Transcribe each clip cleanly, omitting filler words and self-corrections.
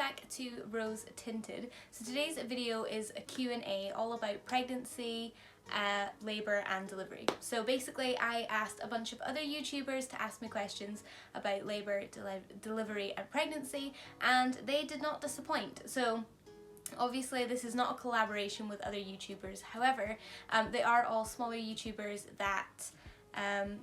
back to Rose Tinted. So today's video is a Q&A all about pregnancy, labour and delivery. So basically I asked a bunch of other YouTubers to ask me questions about labour, delivery and pregnancy, and they did not disappoint. So obviously this is not a collaboration with other YouTubers, however they are all smaller YouTubers that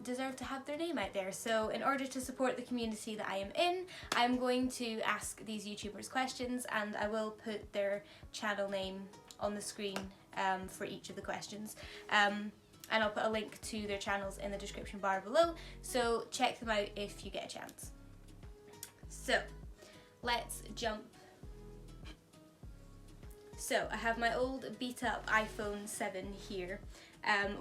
deserve to have their name out there. So in order to support the community that I am in, I'm going to ask these YouTubers questions, and I will put their channel name on the screen for each of the questions. And I'll put a link to their channels in the description bar below, so check them out if you get a chance. So let's jump. So I have my old beat up iPhone 7 here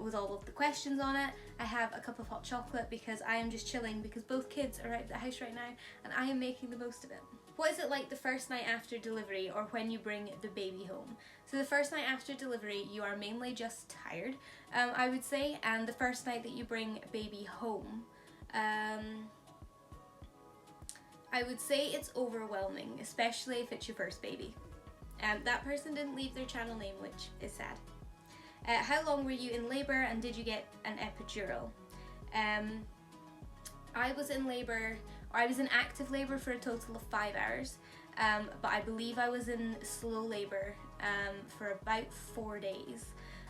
with all of the questions on it. I have a cup of hot chocolate because I am just chilling because both kids are out of the house right now and I am making the most of it. What is it like the first night after delivery or when you bring the baby home? So the first night after delivery you are mainly just tired, I would say, and the first night that you bring baby home, I would say it's overwhelming, especially if it's your first baby. That person didn't leave their channel name, which is sad. How long were you in labour and did you get an epidural? I was in labour, or I was in active labour for a total of 5 hours, but I believe I was in slow labour for about 4 days,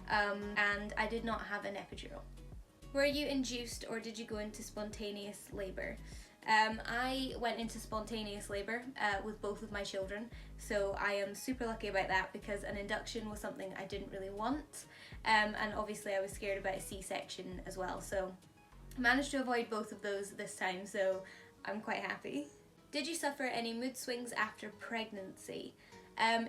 and I did not have an epidural. Were you induced or did you go into spontaneous labour? I went into spontaneous labour with both of my children, so I am super lucky about that because an induction was something I didn't really want, and obviously I was scared about a C-section as well, so I managed to avoid both of those this time, so I'm quite happy. Did you suffer any mood swings after pregnancy?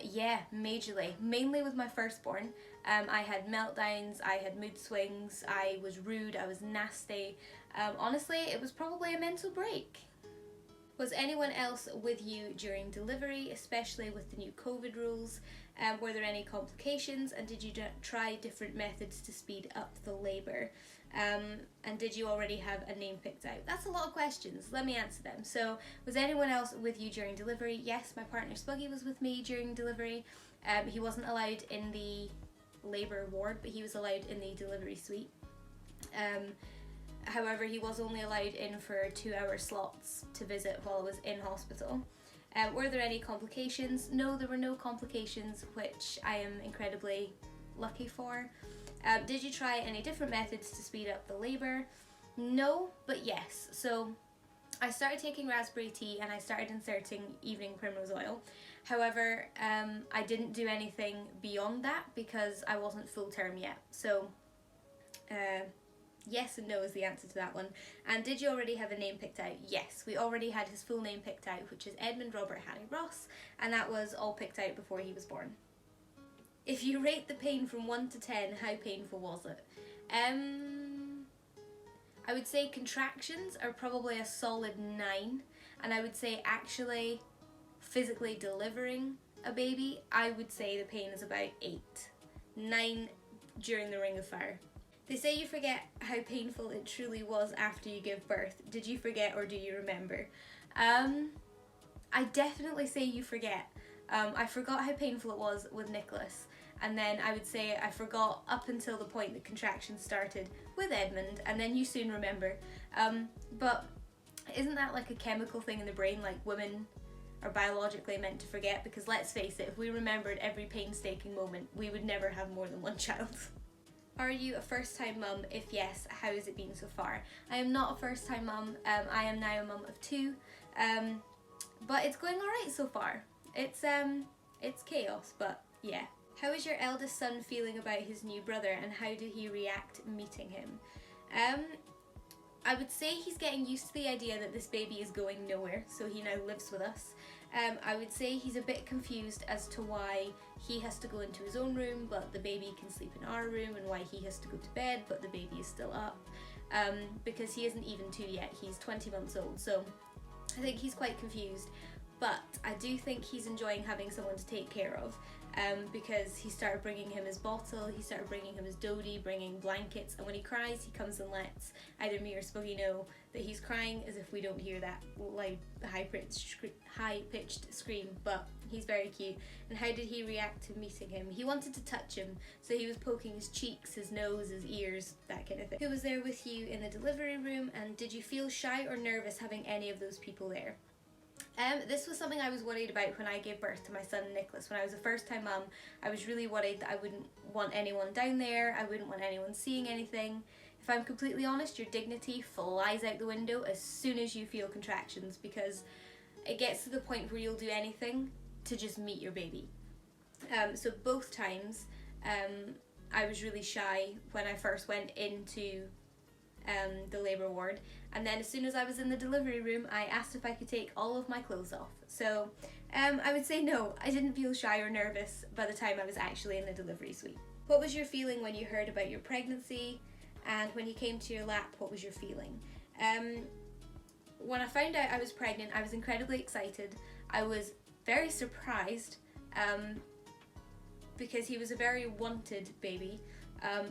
Yeah, majorly. Mainly with my firstborn. I had meltdowns, I had mood swings, I was rude, I was nasty. Honestly, it was probably a mental break. Was anyone else with you during delivery, especially with the new COVID rules? Were there any complications, and did you try different methods to speed up the labour? And did you already have a name picked out? That's a lot of questions, let me answer them. So, was anyone else with you during delivery? Yes, my partner Spuggy was with me during delivery. He wasn't allowed in the labour ward, but he was allowed in the delivery suite. However, he was only allowed in for 2-hour slots to visit while I was in hospital. Were there any complications? No, there were no complications, which I am incredibly lucky for. Did you try any different methods to speed up the labour? No, but yes. So I started taking raspberry tea and I started inserting evening primrose oil. However, I didn't do anything beyond that because I wasn't full term yet. So yes and no is the answer to that one. And did you already have a name picked out? Yes, we already had his full name picked out, which is Edmund Robert Harry Ross, and that was all picked out before he was born. If you rate the pain from 1 to 10, how painful was it? I would say contractions are probably a solid 9, and I would say actually physically delivering a baby, I would say the pain is about 8. 9 during the ring of fire. They say you forget how painful it truly was after you give birth. Did you forget or do you remember? I definitely say you forget. I forgot how painful it was with Nicholas, and then I would say I forgot up until the point that contractions started with Edmund, and then you soon remember. But isn't that like a chemical thing in the brain, like women are biologically meant to forget? Because let's face it, if we remembered every painstaking moment, we would never have more than one child. Are you a first-time mum? If yes, how has it been so far? I am not a first-time mum. I am now a mum of 2, but it's going alright so far. It's chaos, but yeah. How is your eldest son feeling about his new brother, and how did he react meeting him? I would say he's getting used to the idea that this baby is going nowhere, so he now lives with us. I would say he's a bit confused as to why he has to go into his own room but the baby can sleep in our room, and why he has to go to bed but the baby is still up, because he isn't even 2 yet, he's 20 months old, so I think he's quite confused. But I do think he's enjoying having someone to take care of. because he started bringing him his bottle, he started bringing him his dodie, bringing blankets, and when he cries he comes and lets either me or Spuggy know that he's crying, as if we don't hear that loud high-pitched scream, but he's very cute. And how did he react to meeting him? He wanted to touch him, so he was poking his cheeks, his nose, his ears, that kind of thing. Who was there with you in the delivery room, and did you feel shy or nervous having any of those people there? This was something I was worried about when I gave birth to my son Nicholas. When I was a first-time mum, I was really worried that I wouldn't want anyone down there, I wouldn't want anyone seeing anything. If I'm completely honest, your dignity flies out the window as soon as you feel contractions, because it gets to the point where you'll do anything to just meet your baby. So both times I was really shy when I first went into the labour ward, and then as soon as I was in the delivery room I asked if I could take all of my clothes off. So I would say no, I didn't feel shy or nervous by the time I was actually in the delivery suite. What was your feeling when you heard about your pregnancy, and when he came to your lap, what was your feeling? When I found out I was pregnant, I was incredibly excited. I was very surprised because he was a very wanted baby.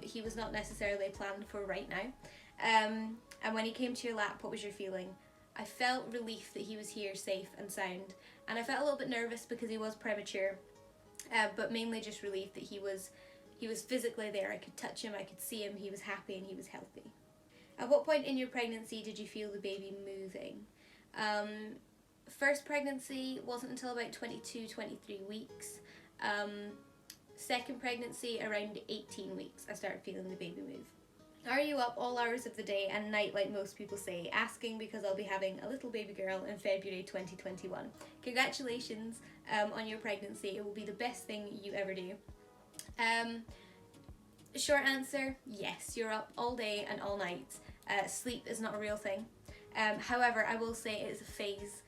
He was not necessarily planned for right now. And when he came to your lap, what was your feeling? I felt relief that he was here safe and sound, and I felt a little bit nervous because he was premature, but mainly just relief that he was physically there. I could touch him, I could see him, he was happy and he was healthy. At what point in your pregnancy did you feel the baby moving? First pregnancy wasn't until about 22, 23 weeks. Second pregnancy, around 18 weeks, I started feeling the baby move. Are you up all hours of the day and night like most people say? Asking because I'll be having a little baby girl in February 2021. Congratulations on your pregnancy. It will be the best thing you ever do. Short answer, yes, you're up all day and all night. Sleep is not a real thing. However, I will say it is a phase.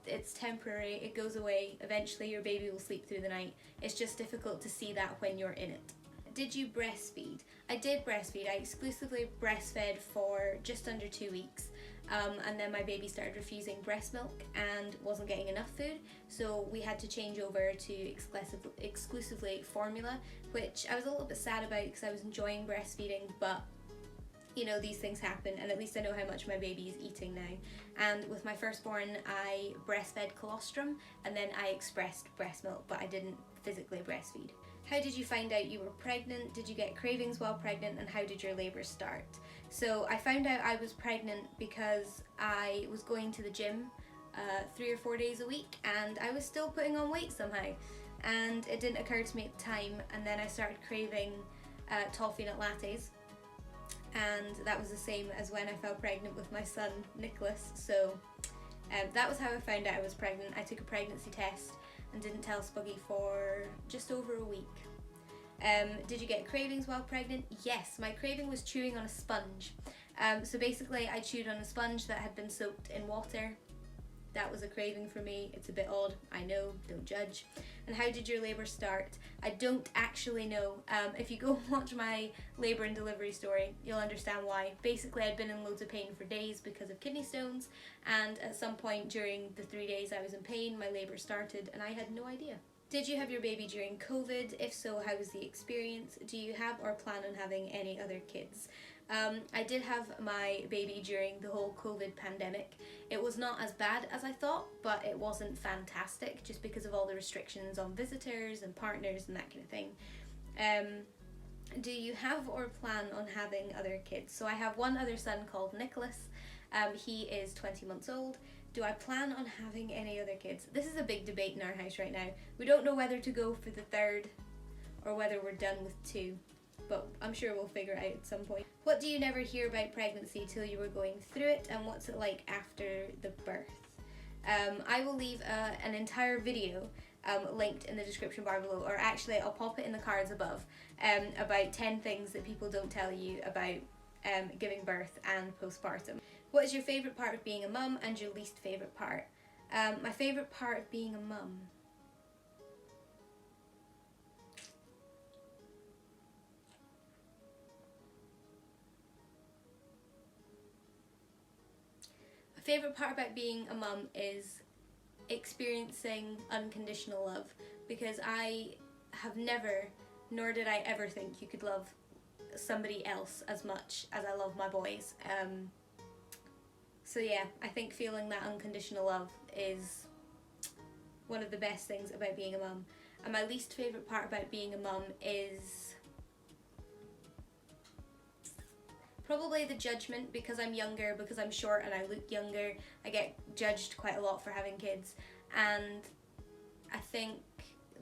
It's temporary, it goes away. Eventually your baby will sleep through the night. It's just difficult to see that when you're in it. Did you breastfeed? I did breastfeed. I exclusively breastfed for just under 2 weeks. And then my baby started refusing breast milk and wasn't getting enough food, so we had to change over to exclusively formula, which I was a little bit sad about because I was enjoying breastfeeding, but you know, these things happen, and at least I know how much my baby is eating now. And with my firstborn, I breastfed colostrum, and then I expressed breast milk, but I didn't physically breastfeed. How did you find out you were pregnant? Did you get cravings while pregnant, and how did your labour start? So I found out I was pregnant because I was going to the gym 3 or 4 days a week, and I was still putting on weight somehow, and it didn't occur to me at the time, and then I started craving toffee nut lattes, and that was the same as when I fell pregnant with my son Nicholas. So that was how I found out I was pregnant. I took a pregnancy test and didn't tell Spuggy for just over a week. Did you get cravings while pregnant? Yes, my craving was chewing on a sponge. So basically I chewed on a sponge that had been soaked in water. That was a craving for me. It's a bit odd, I know, don't judge. And how did your labour start? I don't actually know. If you go watch my labour and delivery story, you'll understand why. Basically, I'd been in loads of pain for days because of kidney stones, and at some point during the 3 days I was in pain, my labour started, and I had no idea. Did you have your baby during COVID? If so, how was the experience? Do you have or plan on having any other kids? I did have my baby during the whole COVID pandemic. It was not as bad as I thought, but it wasn't fantastic just because of all the restrictions on visitors and partners and that kind of thing. Do you have or plan on having other kids? So I have one other son called Nicholas. He is 20 months old. Do I plan on having any other kids? This is a big debate in our house right now. We don't know whether to go for the third or whether we're done with 2. But I'm sure we'll figure it out at some point. What do you never hear about pregnancy till you were going through it, and what's it like after the birth? I will leave an entire video linked in the description bar below, or actually I'll pop it in the cards above, about 10 things that people don't tell you about giving birth and postpartum. What is your favourite part of being a mum and your least favourite part? My favourite part of being a mum? Favourite part about being a mum is experiencing unconditional love, because I have never, nor did I ever think you could love somebody else as much as I love my boys. So yeah, I think feeling that unconditional love is one of the best things about being a mum. And my least favourite part about being a mum is probably the judgment, because I'm younger, because I'm short and I look younger. I get judged quite a lot for having kids. And I think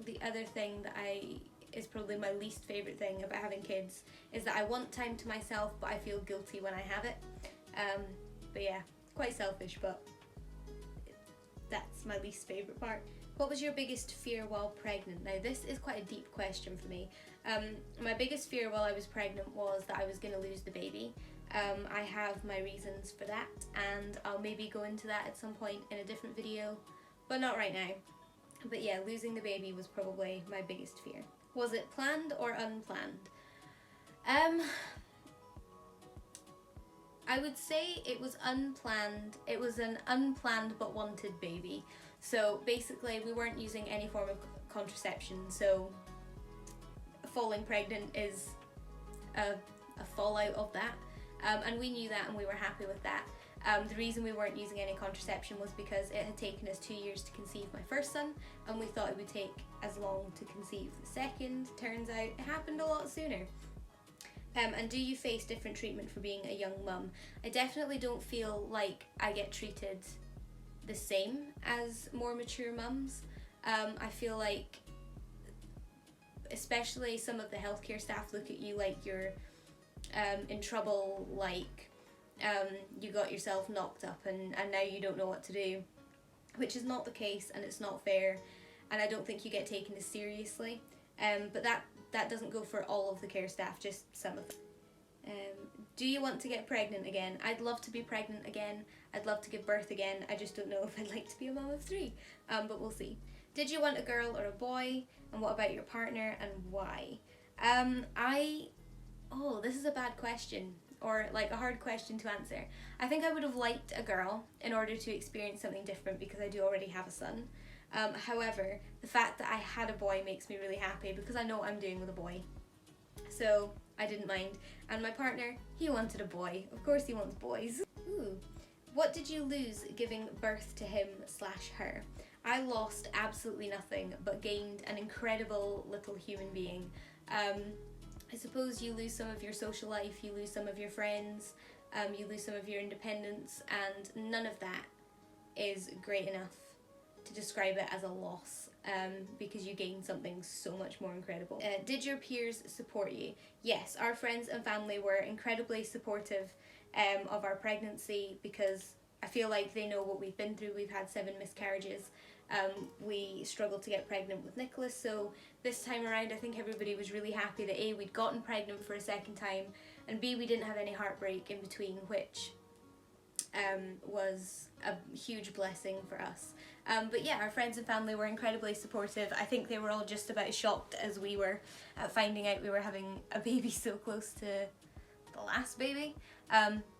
the other thing that is probably my least favourite thing about having kids is that I want time to myself, but I feel guilty when I have it. But yeah, quite selfish, but that's my least favourite part. What was your biggest fear while pregnant? Now this is quite a deep question for me. My biggest fear while I was pregnant was that I was going to lose the baby. I have my reasons for that, and I'll maybe go into that at some point in a different video, but not right now. But yeah, losing the baby was probably my biggest fear. Was it planned or unplanned? I would say it was unplanned. It was an unplanned but wanted baby. So basically we weren't using any form of contraception, so falling pregnant is a fallout of that. And we knew that and we were happy with that. The reason we weren't using any contraception was because it had taken us 2 years to conceive my first son, and we thought it would take as long to conceive the second. Turns out it happened a lot sooner. And do you face different treatment for being a young mum? I definitely don't feel like I get treated the same as more mature mums. I feel like especially some of the healthcare staff look at you like you're in trouble, like you got yourself knocked up and now you don't know what to do, which is not the case, and it's not fair, and I don't think you get taken as seriously. But that doesn't go for all of the care staff, just some of them. Do you want to get pregnant again? I'd love to be pregnant again. I'd love to give birth again. I just don't know if I'd like to be a mum of 3, but we'll see. Did you want a girl or a boy? And what about your partner and why? Oh, this is a bad question, or like a hard question to answer. I think I would have liked a girl in order to experience something different, because I do already have a son. However, the fact that I had a boy makes me really happy, because I know what I'm doing with a boy. So I didn't mind. And my partner, he wanted a boy. Of course he wants boys. Ooh. What did you lose giving birth to him/her? I lost absolutely nothing, but gained an incredible little human being. I suppose you lose some of your social life, you lose some of your friends, you lose some of your independence, and none of that is great enough to describe it as a loss, because you gain something so much more incredible. Did your peers support you? Yes, our friends and family were incredibly supportive of our pregnancy, because I feel like they know what we've been through. We've had 7 miscarriages. We struggled to get pregnant with Nicholas, so this time around I think everybody was really happy that A, we'd gotten pregnant for a second time, and B, we didn't have any heartbreak in between, which was a huge blessing for us. But yeah, our friends and family were incredibly supportive. I think they were all just about as shocked as we were at finding out we were having a baby so close to the last baby.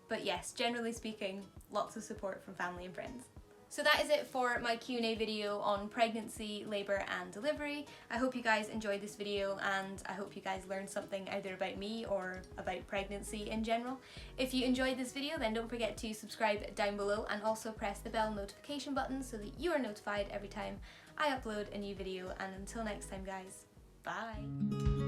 But yes, generally speaking, lots of support from family and friends. So that is it for my Q&A video on pregnancy, labour and delivery. I hope you guys enjoyed this video, and I hope you guys learned something either about me or about pregnancy in general. If you enjoyed this video, then don't forget to subscribe down below, and also press the bell notification button so that you are notified every time I upload a new video. And until next time guys, bye!